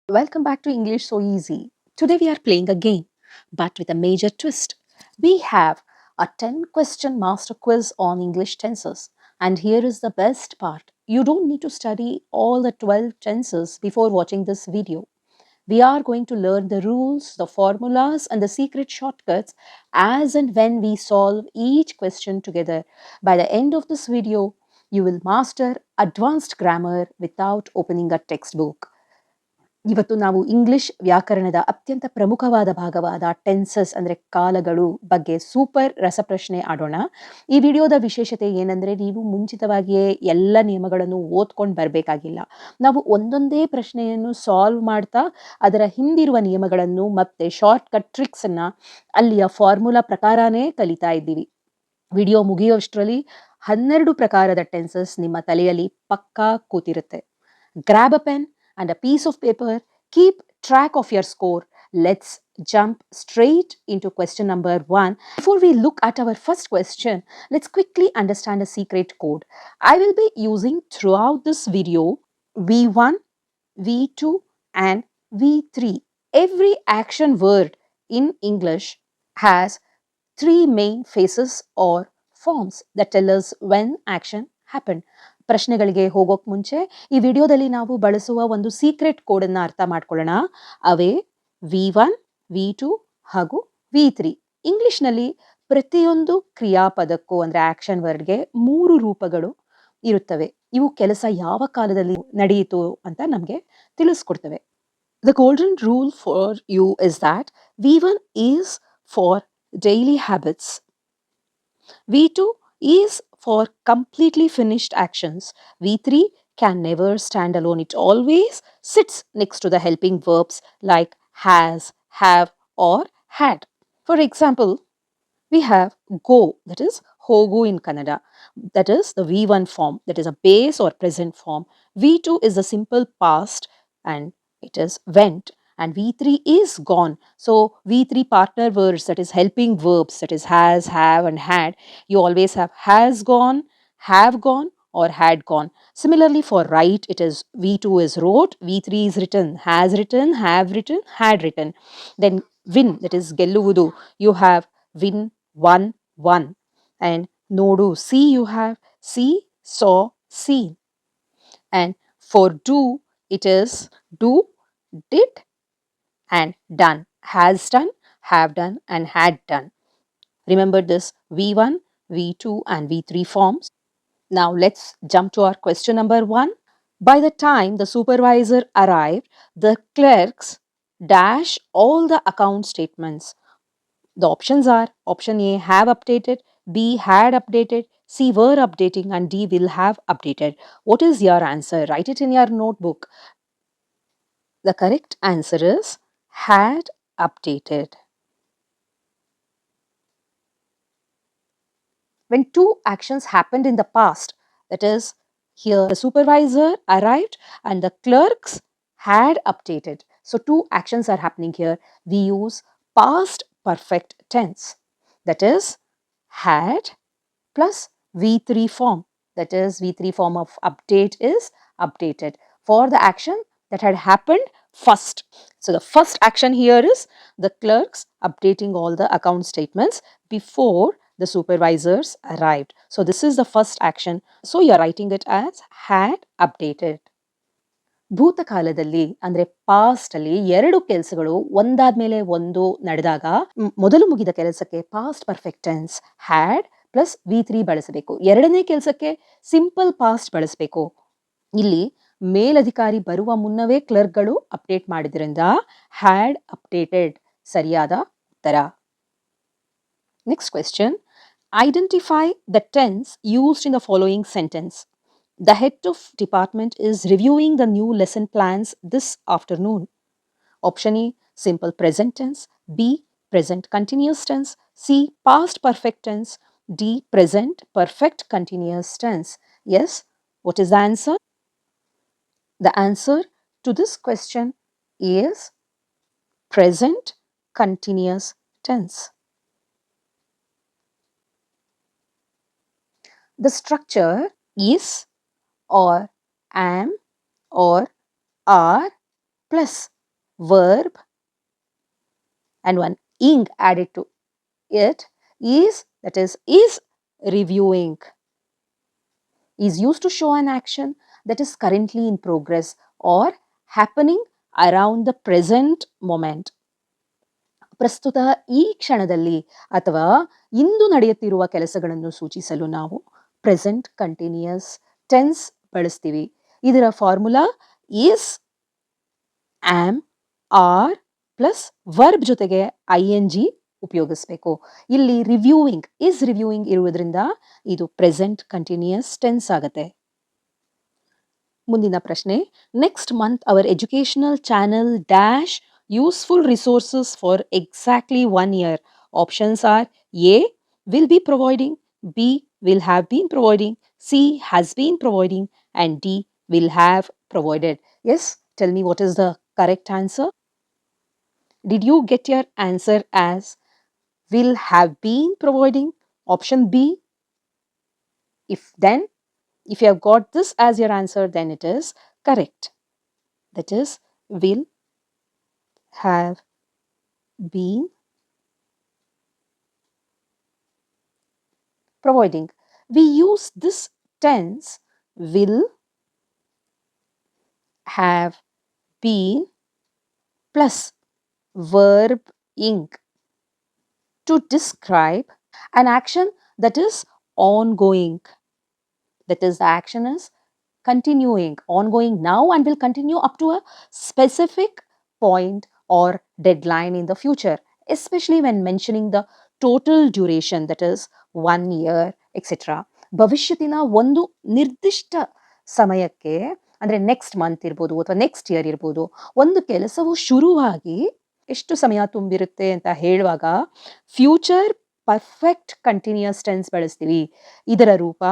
Welcome back to English So Easy. Today we are playing a game, but with a major twist. We have a 10 question master quiz on English tenses. And here is the best part. You don't need to study all the 12 tenses before watching this video. We are going to learn the rules, the formulas, and the secret shortcuts as and when we solve each question together. By the end of this video, you will master advanced grammar without opening a textbook. ಇವತ್ತು ನಾವು English ವ್ಯಾಕರಣದ ಅತ್ಯಂತ ಪ್ರಮುಖವಾದ ಭಾಗವಾದ tenses ಅಂದರೆ ಕಾಲಗಳು ಬಗ್ಗೆ super ರಸಪ್ರಶ್ನೆ ಆಡೋಣ. ಈ ವಿಡಿಯೋದ ವಿಶೇಷತೆ ಏನಂದ್ರೆ ನೀವು ಮುಂಚಿತವಾಗಿಯೇ ಎಲ್ಲ ನಿಯಮಗಳನ್ನು ಓದ್ಕೊಂಡು ಬರಬೇಕಾಗಿಲ್ಲ. ನಾವು ಒಂದೊಂದೇ ಪ್ರಶ್ನೆಯನ್ನು ಸಾಲ್ವ್ ಮಾಡ್ತಾ ಅದರ ಹಿಂದಿರುವ ನಿಯಮಗಳನ್ನು ಮತ್ತೆ ಶಾರ್ಟ್ ಕಟ್ ಟ್ರಿಕ್ಸ್ ಅನ್ನ ಅಲ್ಲಿಯ ಫಾರ್ಮುಲಾ ಪ್ರಕಾರನೇ ಕಲಿತಾ ಇದ್ದೀವಿ. ವಿಡಿಯೋ ಮುಗಿಯುವಷ್ಟರಲ್ಲಿ 12 ಪ್ರಕಾರದ ಟೆನ್ಸಸ್ ನಿಮ್ಮ ತಲೆಯಲ್ಲಿ ಪಕ್ಕಾ ಕೂತಿರುತ್ತೆ. Grab a pen and a piece of paper. Keep track of your score. Let's jump straight into question number 1. Before we look at our first question, let's quickly understand a secret code. I will be using throughout this video V1, V2, and V3. Every action word in English has three main phases or forms that tell us when action happened. ಪ್ರಶ್ನೆಗಳಿಗೆ ಹೋಗೋಕ್ ಮುಂಚೆ ಈ ವಿಡಿಯೋದಲ್ಲಿ ನಾವು ಬಳಸುವ ಒಂದು secret code ಅನ್ನ ಅರ್ಥ ಮಾಡ್ಕೊಳ್ಳೋಣ. ಅವೇ V1, V2 ಹಾಗೂ V3. ಇಂಗ್ಲಿಷ್ನಲ್ಲಿ ಪ್ರತಿಯೊಂದು ಕ್ರಿಯಾಪದಕ್ಕೂ ಅಂದ್ರೆ ಆಕ್ಷನ್ ವರ್ಡ್ಗೆ 3 ರೂಪಗಳು ಇರುತ್ತವೆ. ಇವು ಕೆಲಸ ಯಾವ ಕಾಲದಲ್ಲಿ ನಡೆಯಿತು ಅಂತ ನಮಗೆ ತಿಳಿಸ್ಕೊಡ್ತವೆ. The golden rule for you is that V1 is for daily habits. V2 is for completely finished actions. V3 can never stand alone. It always sits next to the helping verbs like has, have, or had. For example, we have go, that is hogu in Kannada. That is the V1 form, that is a base or present form. V2 is the simple past and it is went. And V3 is gone. So V3 partner words, that is helping verbs, that is has, have, and had. You always have has gone, have gone, or had gone. Similarly, for write, it is V2 is wrote, V3 is written, has written, have written, had written. Then win, that is gelluvudu. You have win, won, won. And nodu, see, you have see, saw, seen. And for do, it is do, did, and done. Has done, have done, and had done. Remember this V1, V2, and V3 forms. Now let's jump to our question number 1. By the time the supervisor arrived, the clerks dash all the account statements. The options are option A, have updated, B, had updated, C, were updating, and D, will have updated. What is your answer? Write it in your notebook. The correct answer is had updated. When two actions happened in the past, that is, here the supervisor arrived and the clerks had updated. So two actions are happening here. We use past perfect tense. That is, had plus V3 form. That is, V3 form of update is updated for the action that had happened first. So the first action here is the clerks updating all the account statements before the supervisors arrived. So this is the first action. So you're writing it as had updated. ಭೂತಕಾಲದಲ್ಲಿ ಅಂದ್ರೆ past ಅಲ್ಲಿ ಎರಡು ಕೆಲಸಗಳು ಒಂದಾದ್ಮೇಲೆ ಒಂದು ನಡೆದಾಗ ಮೊದಲು ಮುಗಿದ ಕೆಲಸಕ್ಕೆ past perfect tense had plus V3 ಬಳಸಬೇಕು. ಎರಡನೇ ಕೆಲಸಕ್ಕೆ ಸಿಂಪಲ್ ಪಾಸ್ಟ್ ಬಳಸಬೇಕು. ಇಲ್ಲಿ ಮೇಲಧಿಕಾರಿ ಬರುವ ಮುನ್ನವೇ ಕ್ಲರ್ಕ್ಗಳು ಅಪ್ಡೇಟ್ ಮಾಡಿದ್ರಿಂದ ಹ್ಯಾಡ್ ಅಪ್ಡೇಟೆಡ್ ಸರಿಯಾದ ಉತ್ತರ. Next question. Identify the tense used in the following sentence. The head of department is reviewing the new lesson plans this afternoon. Option A, simple present tense. B, present continuous tense. C, past perfect tense. D, present perfect continuous tense. Yes, what is the answer? The answer to this question is present continuous tense. The structure is or am or are plus verb and one ing added to it is, that is reviewing, is used to show an action that is currently in progress or happening around the present moment. ಪ್ರಸ್ತುತ ಈ ಕ್ಷಣದಲ್ಲಿ ಅಥವಾ ಇಂದು ನಡೆಯುತ್ತಿರುವ ಕೆಲಸಗಳನ್ನು ಸೂಚಿಸಲು ನಾವು present continuous tense ಬಳಸ್ತೀವಿ. ಇದರ formula is am are plus verb ಜೊತೆಗೆ ING ಉಪಯೋಗಿಸಬೇಕು. ಇಲ್ಲಿ ರಿವ್ಯೂಯಿಂಗ್ ಇರುವುದರಿಂದ ಇದು ಪ್ರೆಸೆಂಟ್ ಕಂಟಿನ್ಯೂಯಸ್ ಟೆನ್ಸ್ ಆಗುತ್ತೆ. ಮುಂದಿನ ಪ್ರಶ್ನೆ, next month our educational channel dash useful resources for exactly 1 year. Options are A, will be providing, B, will have been providing, C, has been providing, and D, will have provided. Yes, tell me what is the correct answer. Did you get your answer as will have been providing? Option B. If you have got this as your answer, then it is correct. That is, will have been providing. We use this tense will have been plus verb ing to describe an action that is ongoing. That is, the action is continuing, ongoing now and will continue up to a specific point or deadline in the future, especially when mentioning the total duration, that is 1 year, etc. ಭವಿಷ್ಯತ್ತಿನ ಒಂದು ನಿರ್ದಿಷ್ಟ ಸಮಯಕ್ಕೆ, ಅಂದರೆ next month ಇರ್ಬೋದು ಅಥವಾ next year ಇರ್ಬೋದು, ಒಂದು ಕೆಲಸವು ಶುರುವಾಗಿ ಎಷ್ಟು ಸಮಯ ತುಂಬಿರುತ್ತೆ ಅಂತ ಹೇಳುವಾಗ ಫ್ಯೂಚರ್ ಪರ್ಫೆಕ್ಟ್ ಕಂಟಿನ್ಯೂಯಸ್ ಟೆನ್ಸ್ ಬಳಸ್ತೀವಿ. ಇದರ ರೂಪ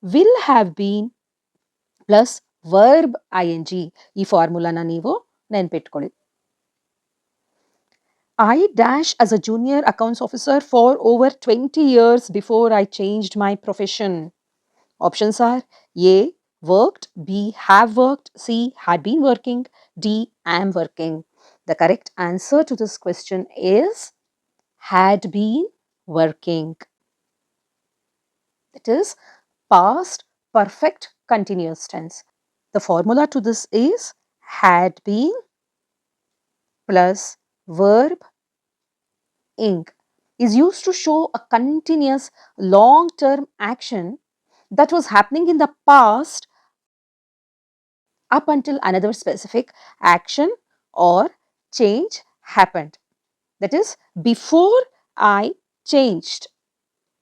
will have been plus verb ING. ಈ ಫಾರ್ಮುಲಾನ ನೀವು ನೆನ್ಪಿಟ್ಕೊಳ್ಳಿ. I dash as a junior accounts officer for over 20 years before I changed my profession. Options are A, worked, B, have worked, C, had been working, D, am working. The correct answer to this question is had been working. It is past perfect continuous tense. The formula to this is had been plus verb ing is used to show a continuous long-term action that was happening in the past up until another specific action or change happened. That is, before I changed.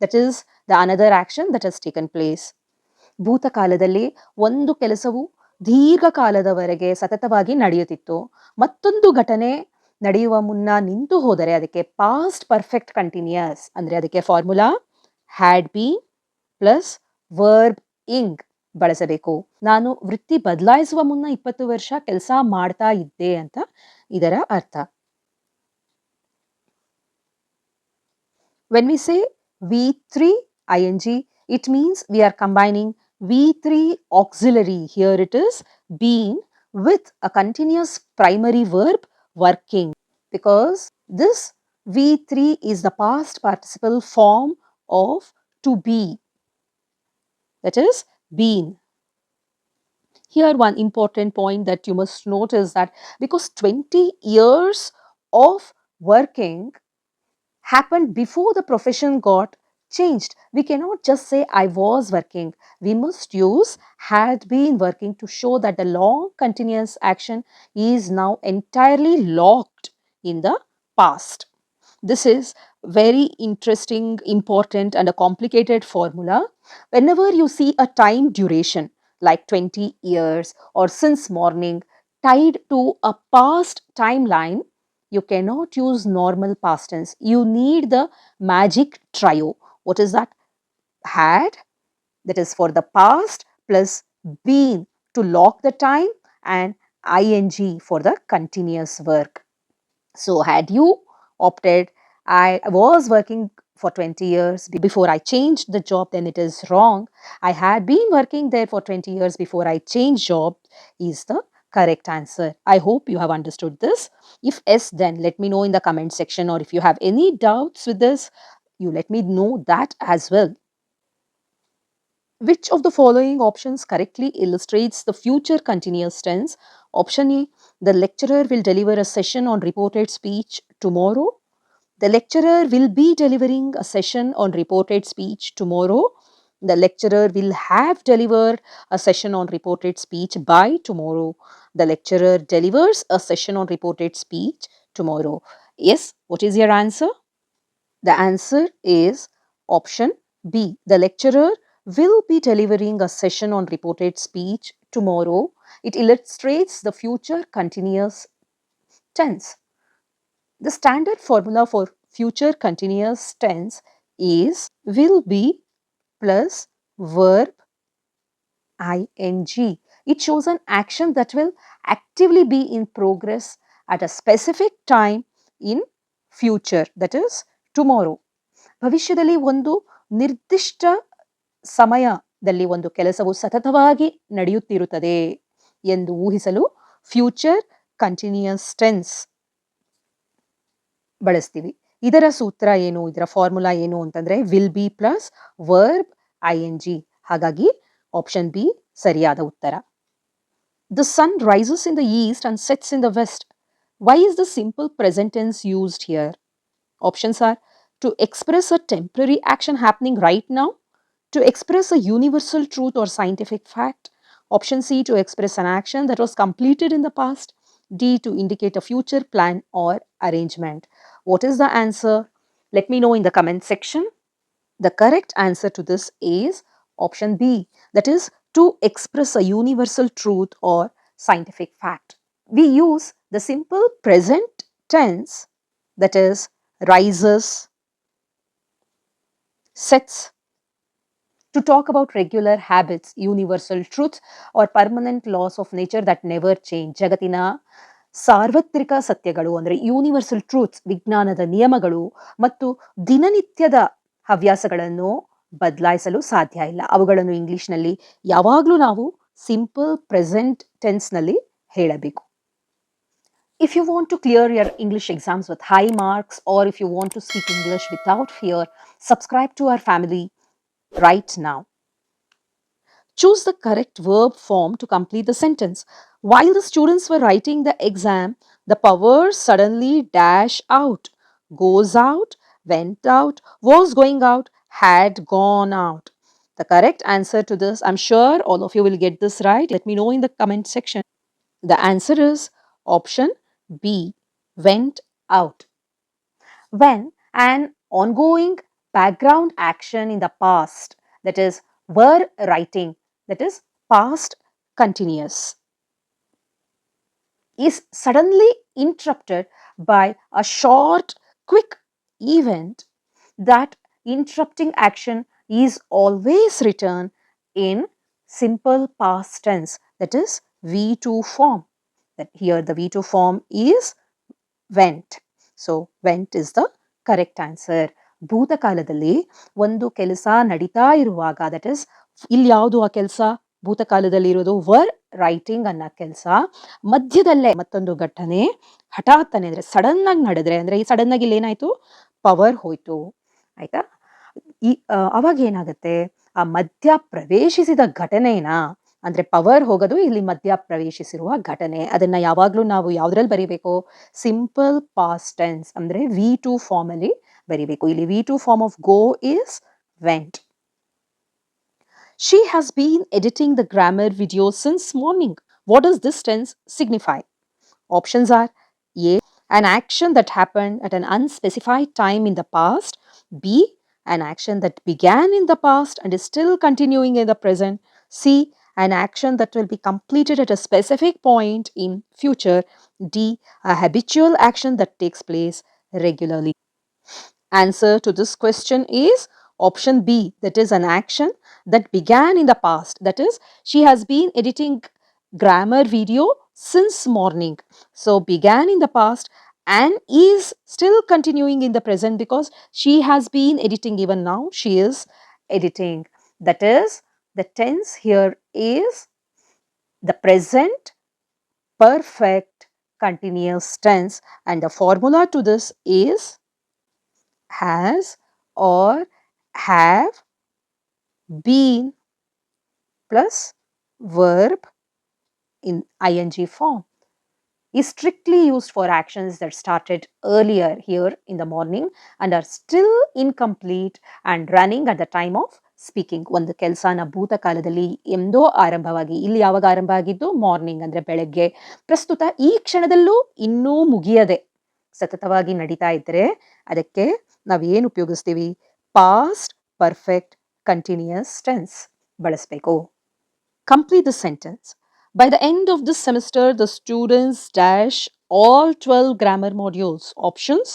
That is the another action that has taken place. ಭೂತಕಾಲದಲ್ಲಿ ಒಂದು ಕೆಲಸವು ದೀರ್ಘಕಾಲದವರೆಗೆ ಸತತವಾಗಿ ನಡೆಯುತ್ತಿತ್ತು. ಮತ್ತೊಂದು ಘಟನೆ ನಡೆಯುವ ಮುನ್ನ ನಿಂತು ಹೋದರೆ ಅದಕ್ಕೆ ಪಾಸ್ಟ್ ಪರ್ಫೆಕ್ಟ್ ಕಂಟಿನ್ಯೂಯಸ್, ಅಂದರೆ ಅದಕ್ಕೆ formula had been plus verb ing ಬಳಸಬೇಕು. ನಾನು ವೃತ್ತಿ ಬದಲಾಯಿಸುವ ಮುನ್ನ 20 ವರ್ಷ ಕೆಲಸ ಮಾಡ್ತಾ ಇದ್ದೆ ಅಂತ ಇದರ ಅರ್ಥ. When we say V3 ING, it means we are combining V3 auxiliary, here it is been, with a continuous primary verb working, because this V3 is the past participle form of to be, that is been. Here one important point that you must note is that because 20 years of working happened before the profession got changed, we cannot just say I was working. We must use had been working to show that the long continuous action is now entirely locked in the past. This is very interesting, important and a complicated formula. Whenever you see a time duration like 20 years or since morning tied to a past timeline, you cannot use normal past tense. You need the magic trio. What is that? Had, that is for the past, plus been to lock the time, and ING for the continuous work. So had you opted I was working for 20 years before I changed the job, then it is wrong. I had been working there for 20 years before I changed job is the correct answer. I hope you have understood this. If yes, then let me know in the comment section, or if you have any doubts with this, you let me know that as well. Which of the following options correctly illustrates the future continuous tense? Option A, the lecturer will deliver a session on reported speech tomorrow. The lecturer will be delivering a session on reported speech tomorrow. The lecturer will have delivered a session on reported speech by tomorrow. The lecturer delivers a session on reported speech tomorrow. Yes, what is your answer? The answer is option B. The lecturer will be delivering a session on reported speech tomorrow. It illustrates the future continuous tense. The standard formula for future continuous tense is will be plus verb ing. It shows an action that will actively be in progress at a specific time in future, that is tomorrow. ಭವಿಷ್ಯದಲ್ಲಿ ಒಂದು ನಿರ್ದಿಷ್ಟ ಸಮಯದಲ್ಲಿ ಒಂದು ಕೆಲಸವು ಸತತವಾಗಿ ನಡೆಯುತ್ತಿರುತ್ತದೆ ಎಂದು ಊಹಿಸಲು future continuous tense ಬಳಸ್ತೀವಿ. ಇದರ ಸೂತ್ರ ಏನು, ಇದರ ಫಾರ್ಮುಲಾ ಏನು ಅಂತಂದ್ರೆ will be plus verb ING. ಹಾಗಾಗಿ ಆಪ್ಷನ್ ಬಿ ಸರಿಯಾದ ಉತ್ತರ. The sun rises in the east and sets in the west. Why is the simple present tense used here? Options are to express a temporary action happening right now, to express a universal truth or scientific fact. Option C, to express an action that was completed in the past. D, to indicate a future plan or arrangement. What is the answer? Let me know in the comment section. The correct answer to this is option B, that is to express a universal truth or scientific fact. We use the simple present tense, that is rises, sets, to talk about regular habits, universal truths, or permanent laws of nature that never change. ಜಗತ್ತಿನ ಸಾರ್ವತ್ರಿಕ ಸತ್ಯಗಳು ಅಂದರೆ universal truths, ವಿಜ್ಞಾನದ ನಿಯಮಗಳು ಮತ್ತು ದಿನನಿತ್ಯದ ಹವ್ಯಾಸಗಳನ್ನು ಬದಲಾಯಿಸಲು ಸಾಧ್ಯ ಇಲ್ಲ. ಅವುಗಳನ್ನು ಇಂಗ್ಲಿಷ್ನಲ್ಲಿ ಯಾವಾಗಲೂ ನಾವು ಸಿಂಪಲ್ ಪ್ರೆಸೆಂಟ್ ಟೆನ್ಸ್ನಲ್ಲಿ ಹೇಳಬೇಕು. If you want to clear your English exams with high marks, or if you want to speak English without fear, subscribe to our family right now. Choose the correct verb form to complete the sentence. While the students were writing the exam, the power suddenly dash out, goes out, went out, was going out, had gone out. The correct answer to this, I'm sure all of you will get this right. Let me know in the comment section. The answer is option B, went out. When an ongoing background action in the past, that is were writing, that is past continuous, is suddenly interrupted by a short quick event, that interrupting action is always written in simple past tense, that is V2 form. That here the V2 form is went. So went is the correct answer. ಭೂತಕಾಲದಲ್ಲಿ ಒಂದು ಕೆಲಸ ನಡೀತಾ ಇರುವಾಗ, that is ಇಲ್ಲಿ ಯಾವುದು ಆ ಕೆಲಸ ಭೂತಕಾಲದಲ್ಲಿ ಇರೋದು var writing ಅನ್ನೋ ಕೆಲಸ, ಮಧ್ಯದಲ್ಲೇ ಮತ್ತೊಂದು ಘಟನೆ ಹಠಾತ್ತನೆ ಅಂದ್ರೆ ಸಡನ್ ಆಗಿ ನಡೆದ್ರೆ, ಅಂದ್ರೆ ಈ ಸಡನ್ ಆಗಿ ಇಲ್ಲಿ ಏನಾಯ್ತು, ಪವರ್ ಹೋಯ್ತು, ಆಯ್ತಾ. ಅವಾಗ ಏನಾಗುತ್ತೆ, ಆ ಮಧ್ಯ ಪ್ರವೇಶಿಸಿದ ಘಟನೆನ, ಅಂದ್ರೆ ಪವರ್ ಹೋಗೋದು ಇಲ್ಲಿ ಮಧ್ಯ ಪ್ರವೇಶಿಸಿರುವ ಘಟನೆ, ಅದನ್ನ ಯಾವಾಗ್ಲೂ ನಾವು ಯಾವ್ದ್ರಲ್ಲಿ ಬರೀಬೇಕು, ಸಿಂಪಲ್ ಪಾಸ್ಟ್ ಟೆನ್ಸ್ ಅಂದ್ರೆ V2 ಫಾರ್ಮ್ ಅಲ್ಲಿ ಬರೀಬೇಕು. ಇಲ್ಲಿ V2 form of go is went. She has been editing the grammar video since morning. What does this tense signify? Options are A, an action that happened at an unspecified time in the past. B, an action that began in the past and is still continuing in the present. C, an action that will be completed at a specific point in future. D, a habitual action that takes place regularly. Answer to this question is option B, that is an action that began in the past. That is, she has been editing grammar video since morning. So began in the past and is still continuing in the present, because she has been editing, even now she is editing. That is, the tense here is the present perfect continuous tense, and the formula to this is has or have been plus verb in ing form is strictly used for actions that started earlier here in the morning and are still incomplete and running at the time of speaking. ಒಂದು ಕೆಲಸನ ಭೂತಕಾಲದಲ್ಲಿ ಎಂದೋ ಆರಂಭವಾಗಿ, ಇಲ್ಲಿ ಯಾವಾಗ ಆರಂಭ ಆಗಿದ್ದು morning ಅಂದರೆ ಬೆಳಗ್ಗೆ, ಪ್ರಸ್ತುತ ಈ ಕ್ಷಣದಲ್ಲೂ ಇನ್ನೂ ಮುಗಿಯದೆ ಸತತವಾಗಿ ನಡೀತಾ ಇದ್ದರೆ ಅದಕ್ಕೆ ನಾವೇನು ಉಪಯೋಗಿಸ್ತೀವಿ? ಪಾಸ್ಟ್ ಪರ್ಫೆಕ್ಟ್ ಕಂಟಿನ್ಯೂಯಸ್ ಟೆನ್ಸ್ ಬಳಸಬೇಕು. Complete the sentence. By the end of this semester, the students dash all 12 grammar modules. Options: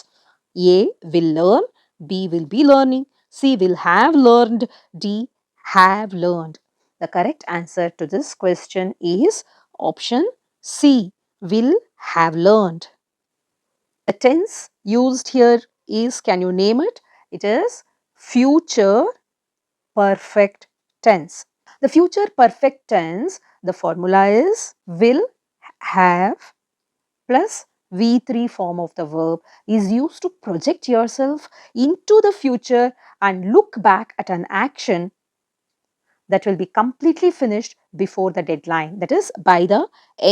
A will learn, B will be learning, C will have learned, D have learned. The correct answer to this question is option C, will have learned. The tense used here is, can you name it? It is future perfect tense. The future perfect tense, the formula is will have plus V3 form of the verb is used to project yourself into the future and look back at an action that will be completely finished before the deadline. That is, by the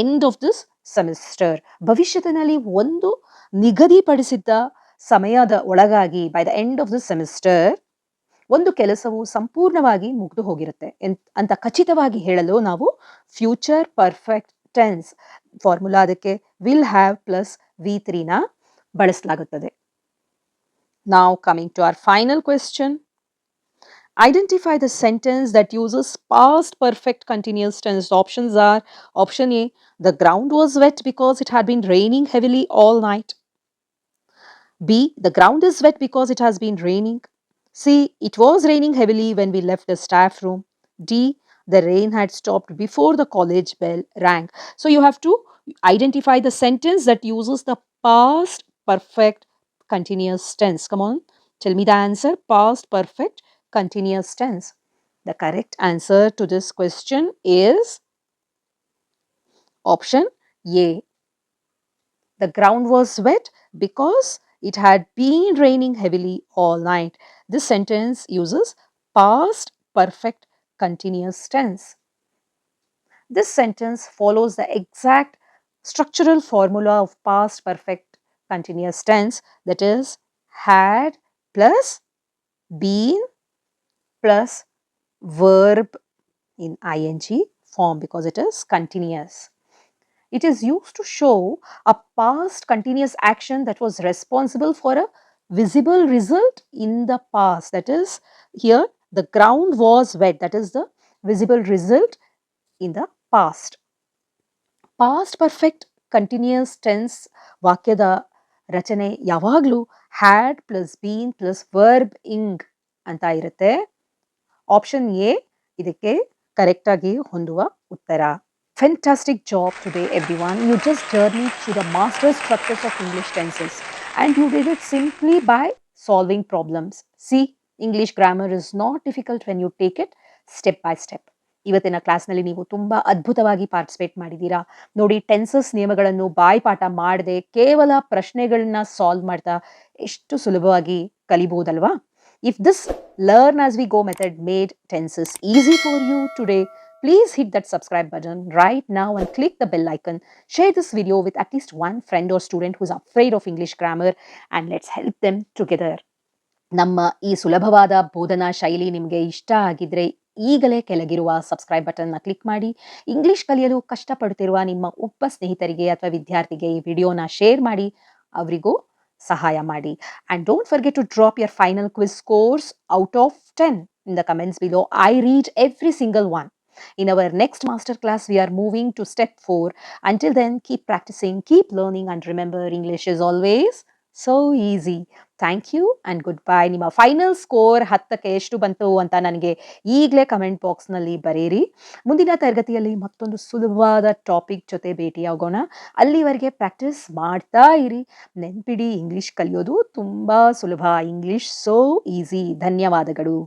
end of this semester. ಭವಿಷ್ಯದಲ್ಲಿ ಒಂದು ನಿಗದಿಪಡಿಸಿದ್ದ ಸಮಯದ ಒಳಗಾಗಿ by the end of the semester ಒಂದು ಕೆಲಸವು ಸಂಪೂರ್ಣವಾಗಿ ಮುಗಿದು ಹೋಗಿರುತ್ತೆ ಅಂತ ಖಚಿತವಾಗಿ ಹೇಳಲು ನಾವು ಫ್ಯೂಚರ್ ಪರ್ಫೆಕ್ಟ್ ಟೆನ್ಸ್ ಫಾರ್ಮುಲಾ ಅದಕ್ಕೆ ವಿಲ್ ಹ್ಯಾವ್ ಪ್ಲಸ್ V3ನ ಬಳಸಲಾಗುತ್ತದೆ. Now coming to our final question. Identify the sentence that uses past perfect continuous tense. Options are: option A, the ground was wet because it had been raining heavily all night. B, the ground is wet because it has been raining. C, it was raining heavily when we left the staff room. D, the rain had stopped before the college bell rang. So you have to identify the sentence that uses the past perfect continuous tense. Come on, tell me the answer. Past perfect continuous tense. The correct answer to this question is option A. The ground was wet because it had been raining heavily all night. This sentence uses past perfect continuous tense. This sentence follows the exact structural formula of past perfect continuous tense, that is had plus been plus verb in ing form because it is continuous. It is used to show a past continuous action that was responsible for a visible result in the past. That is, here the ground was wet. That is the visible result in the past. Past perfect continuous tense ವಾಕ್ಯದ ರಚನೆ ಯಾವಾಗಲೂ had plus been plus verb ing ಅಂತ ಇರುತ್ತೆ. Option A ಇದಕ್ಕೆ correct ಆಗಿ ಹೊಂದುವ ಉತ್ತರ. Fantastic job today, everyone. You just journeyed through the master structures of English tenses and you did it simply by solving problems. See, English grammar is not difficult when you take it step by step. ಇವತ್ತಿನ ಕ್ಲಾಸ್ನಲ್ಲಿ ನೀವು ತುಂಬ ಅದ್ಭುತವಾಗಿ participate ಮಾಡಿದ್ದೀರಾ. ನೋಡಿ, tenses ನಿಯಮಗಳನ್ನು ಬಾಯ್ಪಾಠ ಮಾಡದೆ ಕೇವಲ ಪ್ರಶ್ನೆಗಳನ್ನ ಸಾಲ್ವ್ ಮಾಡ್ತಾ ಎಷ್ಟು ಸುಲಭವಾಗಿ ಕಲಿಬಹುದಲ್ವಾ? If this learn as we go method made tenses easy for you today, please hit that subscribe button right now and click the bell icon. Share this video with at least one friend or student who is afraid of English grammar and let's help them together. ನಮ್ಮ ಈ ಸುಲಭವಾದ ಬೋಧನಾ ಶೈಲಿ ನಿಮಗೆ ಇಷ್ಟ ಆಗಿದ್ರೆ ಈಗಲೇ ಕೆಳಗಿರುವ ಸಬ್ಸ್ಕ್ರೈಬ್ ಬಟನ್ನ ಕ್ಲಿಕ್ ಮಾಡಿ. ಇಂಗ್ಲಿಷ್ ಕಲಿಯಲು ಕಷ್ಟಪಡುತ್ತಿರುವ ನಿಮ್ಮ ಒಬ್ಬ ಸ್ನೇಹಿತರಿಗೆ ಅಥವಾ ವಿದ್ಯಾರ್ಥಿಗೆ ಈ ವಿಡಿಯೋನ ಶೇರ್ ಮಾಡಿ, ಅವರಿಗೂ ಸಹಾಯ ಮಾಡಿ. And don't forget to drop your final quiz scores out of 10 in the comments below. I read every single one. In our next masterclass, we are moving to step 4. Until then, keep practicing, keep learning, and remember, English is always so easy. Thank you and goodbye. ನಿಮ್ಮ final score 10ಕ್ಕೆ ಎಷ್ಟು ಬಂತು ಅಂತ ನನಗೆ ಈಗಲೇ comment ಬಾಕ್ಸ್ನಲ್ಲಿ ಬರೀರಿ. ಮುಂದಿನ ತರಗತಿಯಲ್ಲಿ ಮತ್ತೊಂದು ಸುಲಭವಾದ ಟಾಪಿಕ್ ಜೊತೆ ಭೇಟಿಯಾಗೋಣ. ಅಲ್ಲಿವರೆಗೆ ಪ್ರಾಕ್ಟೀಸ್ ಮಾಡ್ತಾ ಇರಿ. ನೆನ್ಪಿಡಿ, ಇಂಗ್ಲಿಷ್ ಕಲಿಯೋದು ತುಂಬ ಸುಲಭ. English so easy. ಧನ್ಯವಾದಗಳು.